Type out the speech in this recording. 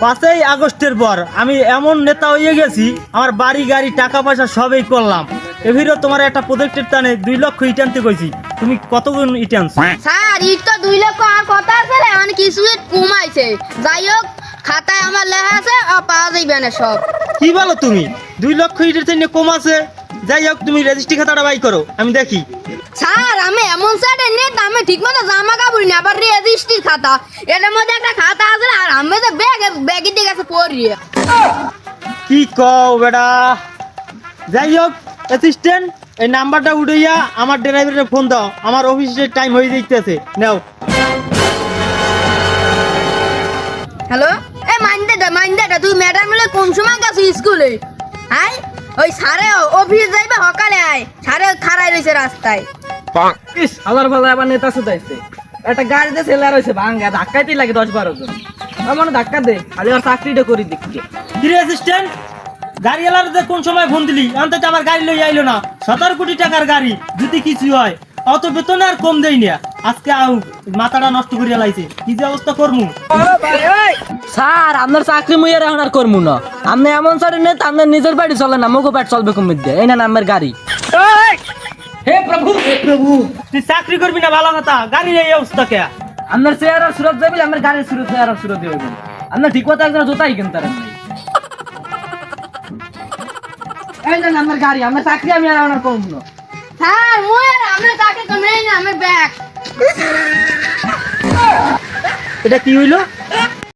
5ই আগস্টের পর আমি এমন নেতা হয়ে গেছি, আমার বাড়ি গাড়ি টাকা পয়সা সবই করলাম। এভিরও তোমার একটা প্রজেক্টের টানে 2 লক্ষ ইট আনতে কইছি, তুমি কতগুণ ইট আনছো? স্যার ইট তো 2 লক্ষ আর কথা আছে মানে কিছু ইট কমাইছে। যাই হোক খাতায় আমার লেখা আছে পাওয়া যাইবে না সব। কি বলো তুমি? 2 লক্ষ ইটের থেকে কম আছে? যাই হোক তুমি রেজিস্ট্রি খাতাটা বাই করো, আমি দেখি। স্যার আমি এমন সাইডে নেট আমি ঠিক মতো জামা কাপড় নি আবার রেজিস্ট্রির খাতা এটার মধ্যে একটা খাতা আছে আর আমি তো ব্যাগে দিয়ে গেছে পড়ি। কি কও বেটা? যাই হোক অ্যাসিস্ট্যান্ট, এই নাম্বারটা উঠাইয়া আমার ড্রাইভারের ফোন দাও, আমার অফিসের টাইম হয়ে যাইতেছে। নাও। হ্যালো এ মাইন্দাটা তুই ম্যাডাম মিলে কোন সময় গেছিস স্কুলে? আয় ওই সারে অফিস যাইবে সকালে আয়, সারে খাড়াই রয়েছে রাস্তায়। ইস আল্লাহর ভালো আবার নেতা সুদাইছে একটা গাড়িতে ছেলে রয়েছে ভাঙ্গা ধাক্কাইতেই লাগে 10-12 জন। আমার ধাক্কা দে খালি আর চাকরিটা করি দেখি। কি রে অ্যাসিস্ট্যান্ট, গাড়িওয়ালার যে কোন সময় ফোন দিলি? অন্তত আমার গাড়ি লই আইলো না। 17 কোটি টাকার গাড়ি, যদি কিছু হয় অত বেতন আর কম দেই না। আজকে আউ মাথাটা নষ্ট করিয়া লাইছে, কি যে অবস্থা করমু। স্যার আপনার চাকরি মুই আর এখন আর করবো না। আপনি এমন স্যার নেতা আপনার নিজের বাড়ি চলে না, মুখো পেট চলবে কমিয়ে দিয়ে। এই না নামের গাড়ি। হে প্রভু হে প্রভু, তুই চাকরি করবি না ভালো কথা, গাড়ির এই অবস্থা কে? আপনার চেয়ার আর সুরত যাবি, আমার গাড়ির সুরত চেয়ার আর সুরত যাবি। আপনার ঠিক কথা একজন জোতাই কিনতে পারেন নাই। এই না আমার গাড়ি, আমার চাকরি আমি আর এখন আর করবো না। স্যার মুই আর আমি তাকে তো নেই না আমি ব্যাগ। এটা কি হইলো?